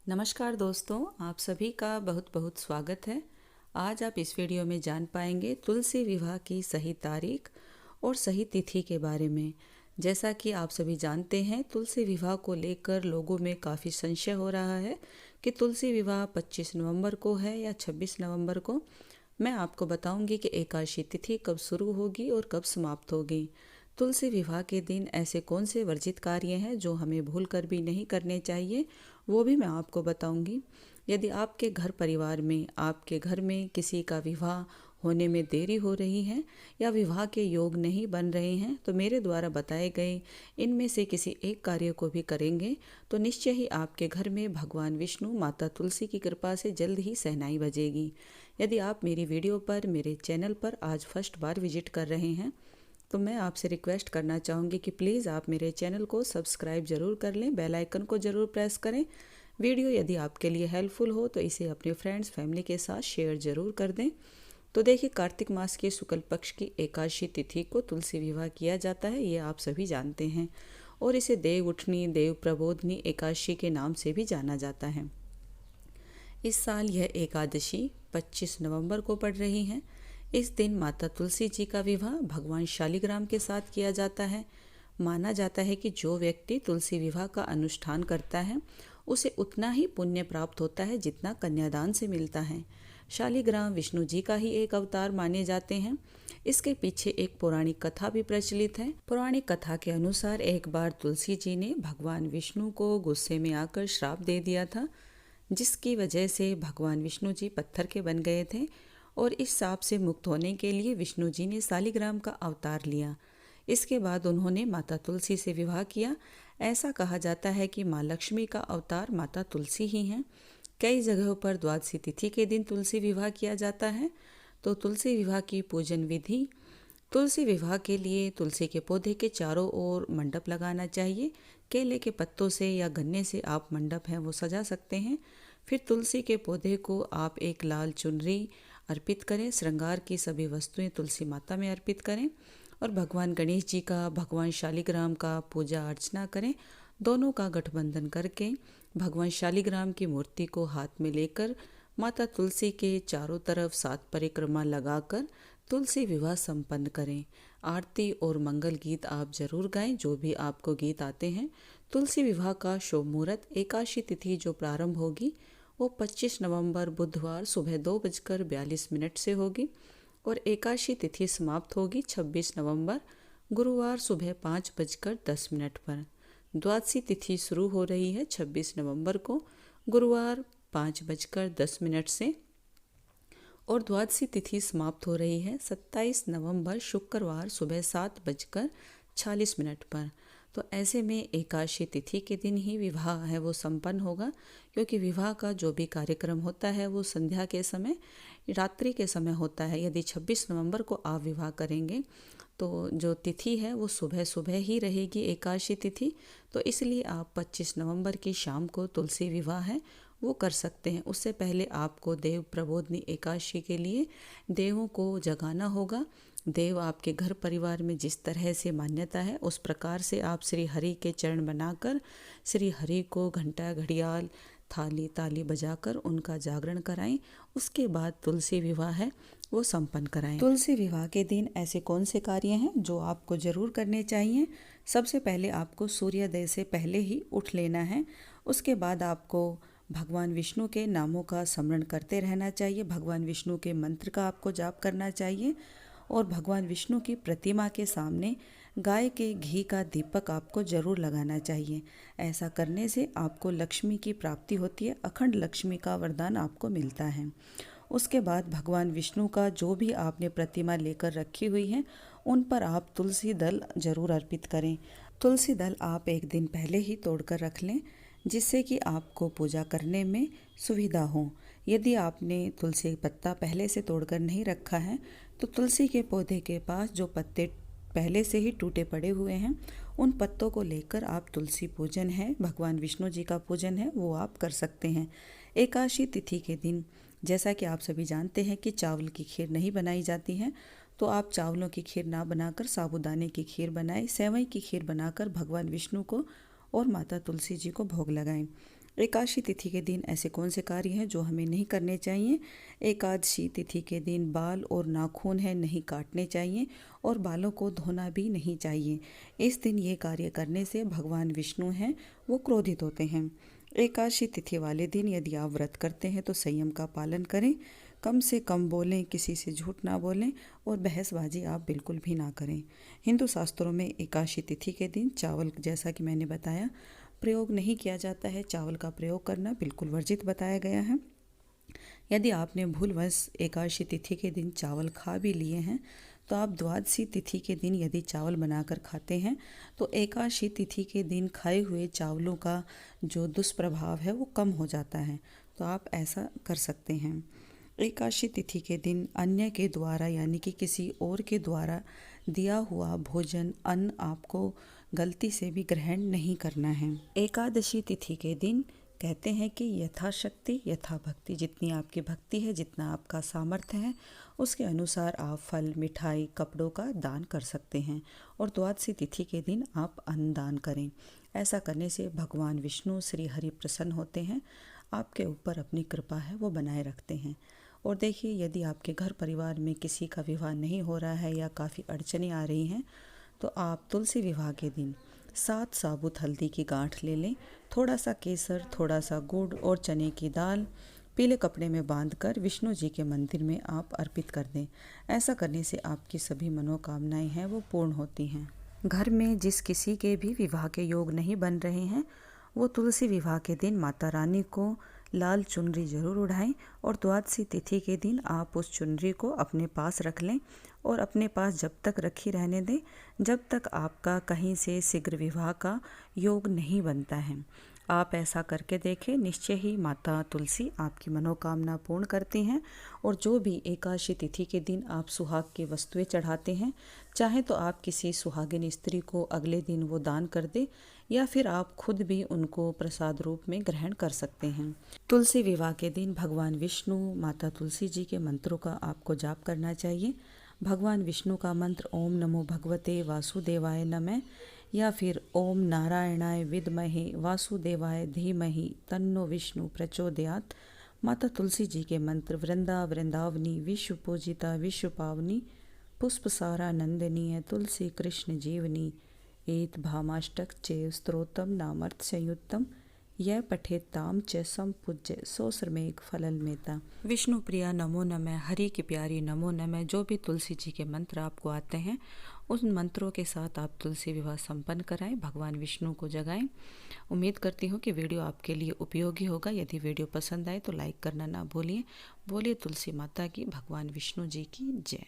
नमस्कार दोस्तों, आप सभी का बहुत बहुत स्वागत है। आज आप इस वीडियो में जान पाएंगे तुलसी विवाह की सही तारीख और सही तिथि के बारे में। जैसा कि आप सभी जानते हैं, तुलसी विवाह को लेकर लोगों में काफ़ी संशय हो रहा है कि तुलसी विवाह 25 नवंबर को है या 26 नवंबर को। मैं आपको बताऊंगी कि एकादशी तिथि कब शुरू होगी और कब समाप्त होगी। तुलसी विवाह के दिन ऐसे कौन से वर्जित कार्य हैं जो हमें भूल कर भी नहीं करने चाहिए, वो भी मैं आपको बताऊंगी। यदि आपके घर परिवार में, आपके घर में किसी का विवाह होने में देरी हो रही है या विवाह के योग नहीं बन रहे हैं, तो मेरे द्वारा बताए गए इनमें से किसी एक कार्य को भी करेंगे तो निश्चय ही आपके घर में भगवान विष्णु, माता तुलसी की कृपा से जल्द ही सहनाई बजेगी। यदि आप मेरी वीडियो पर, मेरे चैनल पर आज फर्स्ट बार विजिट कर रहे हैं तो मैं आपसे रिक्वेस्ट करना चाहूँगी कि प्लीज़ आप मेरे चैनल को सब्सक्राइब ज़रूर कर लें, बेल आइकन को ज़रूर प्रेस करें। वीडियो यदि आपके लिए हेल्पफुल हो तो इसे अपने फ्रेंड्स, फैमिली के साथ शेयर ज़रूर कर दें। तो देखिए, कार्तिक मास के शुक्ल पक्ष की एकादशी तिथि को तुलसी विवाह किया जाता है, ये आप सभी जानते हैं, और इसे देव उठनी, देव प्रबोधनी एकादशी के नाम से भी जाना जाता है। इस साल यह एकादशी 25 नवंबर को पड़ रही है। इस दिन माता तुलसी जी का विवाह भगवान शालिग्राम के साथ किया जाता है। माना जाता है कि जो व्यक्ति तुलसी विवाह का अनुष्ठान करता है उसे उतना ही पुण्य प्राप्त होता है जितना कन्यादान से मिलता है। शालिग्राम विष्णु जी का ही एक अवतार माने जाते हैं। इसके पीछे एक पौराणिक कथा भी प्रचलित है। पौराणिक कथा के अनुसार एक बार तुलसी जी ने भगवान विष्णु को गुस्से में आकर श्राप दे दिया था, जिसकी वजह से भगवान विष्णु जी पत्थर के बन गए थे, और इस शाप से मुक्त होने के लिए विष्णु जी ने शालिग्राम का अवतार लिया। इसके बाद उन्होंने माता तुलसी से विवाह किया। ऐसा कहा जाता है कि माँ लक्ष्मी का अवतार माता तुलसी ही हैं। कई जगहों पर द्वादशी तिथि के दिन तुलसी विवाह किया जाता है। तो तुलसी विवाह की पूजन विधि। तुलसी विवाह के लिए तुलसी के पौधे के चारों ओर मंडप लगाना चाहिए। केले के पत्तों से या गन्ने से आप मंडप है वो सजा सकते हैं। फिर तुलसी के पौधे को आप एक लाल चुनरी अर्पित करें। श्रृंगार की सभी वस्तुएं तुलसी माता में अर्पित करें और भगवान गणेश जी का, भगवान शालिग्राम का पूजा अर्चना करें। दोनों का गठबंधन करके भगवान शालिग्राम की मूर्ति को हाथ में लेकर माता तुलसी के चारों तरफ 7 परिक्रमा लगाकर तुलसी विवाह संपन्न करें। आरती और मंगल गीत आप जरूर गाएं, जो भी आपको गीत आते हैं। तुलसी विवाह का शुभ मुहूर्त एकादशी तिथि जो प्रारंभ होगी वो 25 नवंबर बुधवार सुबह 2:42 से होगी और एकादशी तिथि समाप्त होगी 26 नवंबर गुरुवार सुबह 5:10 पर। द्वादशी तिथि शुरू हो रही है 26 नवंबर को गुरुवार 5:10 से, और द्वादशी तिथि समाप्त हो रही है 27 नवंबर शुक्रवार सुबह 7:46 पर। तो ऐसे में एकादशी तिथि के दिन ही विवाह है वो संपन्न होगा, क्योंकि विवाह का जो भी कार्यक्रम होता है वो संध्या के समय, रात्रि के समय होता है। यदि 26 नवंबर को आप विवाह करेंगे तो जो तिथि है वो सुबह सुबह ही रहेगी, एकादशी तिथि। तो इसलिए आप 25 नवंबर की शाम को तुलसी विवाह है वो कर सकते हैं। उससे पहले आपको देव प्रबोधनी एकादशी के लिए देवों को जगाना होगा। देव आपके घर परिवार में जिस तरह से मान्यता है उस प्रकार से आप श्री हरि के चरण बनाकर श्री हरि को घंटा, घड़ियाल, थाली, ताली बजाकर उनका जागरण कराएं। उसके बाद तुलसी विवाह है वो संपन्न कराएं। तुलसी विवाह के दिन ऐसे कौन से कार्य हैं जो आपको जरूर करने चाहिए? सबसे पहले आपको सूर्योदय से पहले ही उठ लेना है। उसके बाद आपको भगवान विष्णु के नामों का स्मरण करते रहना चाहिए। भगवान विष्णु के मंत्र का आपको जाप करना चाहिए और भगवान विष्णु की प्रतिमा के सामने गाय के घी का दीपक आपको जरूर लगाना चाहिए। ऐसा करने से आपको लक्ष्मी की प्राप्ति होती है, अखंड लक्ष्मी का वरदान आपको मिलता है। उसके बाद भगवान विष्णु का जो भी आपने प्रतिमा लेकर रखी हुई है उन पर आप तुलसी दल जरूर अर्पित करें। तुलसी दल आप एक दिन पहले ही तोड़कर रख लें, जिससे कि आपको पूजा करने में सुविधा हो। यदि आपने तुलसी पत्ता पहले से तोड़कर नहीं रखा है तो तुलसी के पौधे के पास जो पत्ते पहले से ही टूटे पड़े हुए हैं उन पत्तों को लेकर आप तुलसी पूजन है, भगवान विष्णु जी का पूजन है वो आप कर सकते हैं। एकादशी तिथि के दिन जैसा कि आप सभी जानते हैं कि चावल की खीर नहीं बनाई जाती है, तो आप चावलों की खीर ना बनाकर साबूदाने की खीर बनाएं, सेवई की खीर बनाकर भगवान विष्णु को और माता तुलसी जी को भोग लगाएं। एकादशी तिथि के दिन ऐसे कौन से कार्य हैं जो हमें नहीं करने चाहिए। एकादशी तिथि के दिन बाल और नाखून है नहीं काटने चाहिए और बालों को धोना भी नहीं चाहिए। इस दिन ये कार्य करने से भगवान विष्णु हैं वो क्रोधित होते हैं। एकादशी तिथि वाले दिन यदि आप व्रत करते हैं तो संयम का पालन करें, कम से कम बोलें, किसी से झूठ ना बोलें और बहसबाजी आप बिल्कुल भी ना करें। हिंदू शास्त्रों में एकादशी तिथि के दिन चावल, जैसा कि मैंने बताया, प्रयोग नहीं किया जाता है। चावल का प्रयोग करना बिल्कुल वर्जित बताया गया है। यदि आपने भूलवश एकादशी तिथि के दिन चावल खा भी लिए हैं तो आप द्वादशी तिथि के दिन यदि चावल बनाकर खाते हैं तो एकादशी तिथि के दिन खाए हुए चावलों का जो दुष्प्रभाव है वो कम हो जाता है, तो आप ऐसा कर सकते हैं। एकादशी तिथि के दिन अन्य के द्वारा यानी कि किसी और के द्वारा दिया हुआ भोजन, अन्न आपको गलती से भी ग्रहण नहीं करना है। एकादशी तिथि के दिन कहते हैं कि यथाशक्ति यथा भक्ति, जितनी आपकी भक्ति है, जितना आपका सामर्थ्य है, उसके अनुसार आप फल, मिठाई, कपड़ों का दान कर सकते हैं। और द्वादशी तिथि के दिन आप अन्न दान करें। ऐसा करने से भगवान विष्णु श्री हरि प्रसन्न होते हैं, आपके ऊपर अपनी कृपा है वो बनाए रखते हैं। और देखिए, यदि आपके घर परिवार में किसी का विवाह नहीं हो रहा है या काफ़ी अड़चनें आ रही हैं तो आप तुलसी विवाह के दिन 7 साबुत हल्दी की गांठ ले लें, थोड़ा सा केसर, थोड़ा सा गुड़ और चने की दाल पीले कपड़े में बांधकर विष्णु जी के मंदिर में आप अर्पित कर दें। ऐसा करने से आपकी सभी मनोकामनाएं हैं वो पूर्ण होती हैं। घर में जिस किसी के भी विवाह के योग नहीं बन रहे हैं वो तुलसी विवाह के दिन माता रानी को लाल चुनरी जरूर उड़ाएं और द्वादशी तिथि के दिन आप उस चुनरी को अपने पास रख लें और अपने पास जब तक रखी रहने दें जब तक आपका कहीं से शीघ्र विवाह का योग नहीं बनता है। आप ऐसा करके देखें, निश्चय ही माता तुलसी आपकी मनोकामना पूर्ण करती हैं। और जो भी एकादशी तिथि के दिन आप सुहाग की वस्तुएं चढ़ाते हैं, चाहे तो आप किसी सुहागिन स्त्री को अगले दिन वो दान कर दे या फिर आप खुद भी उनको प्रसाद रूप में ग्रहण कर सकते हैं। तुलसी विवाह के दिन भगवान विष्णु, माता तुलसी जी के मंत्रों का आपको जाप करना चाहिए। भगवान विष्णु का मंत्र ओम नमो भगवते वासुदेवाय नमः या फिर ओम नारायणाय विद्महे वासुदेवाय धीमहि तन्नो विष्णु प्रचोदयात्। माता तुलसी जी के मंत्र वृंदा वृंदावनी विश्व पूजिता विश्व पावनी पुष्पसारा नंदिनी तुलसी कृष्ण जीवनी एत भामाष्टक चे स्तोत्रम नामर्थ संयुक्तम यह पठेताम च संपूज्य सोसरमेघ फलल मेता। विष्णु प्रिया नमो नमः, हरि की प्यारी नमो नमः। जो भी तुलसी जी के मंत्र आपको आते हैं उन मंत्रों के साथ आप तुलसी विवाह संपन्न कराएं, भगवान विष्णु को जगाएं। उम्मीद करती हूँ कि वीडियो आपके लिए उपयोगी होगा। यदि वीडियो पसंद आए तो लाइक करना ना भूलिए। बोलिए तुलसी माता की, भगवान विष्णु जी की जय।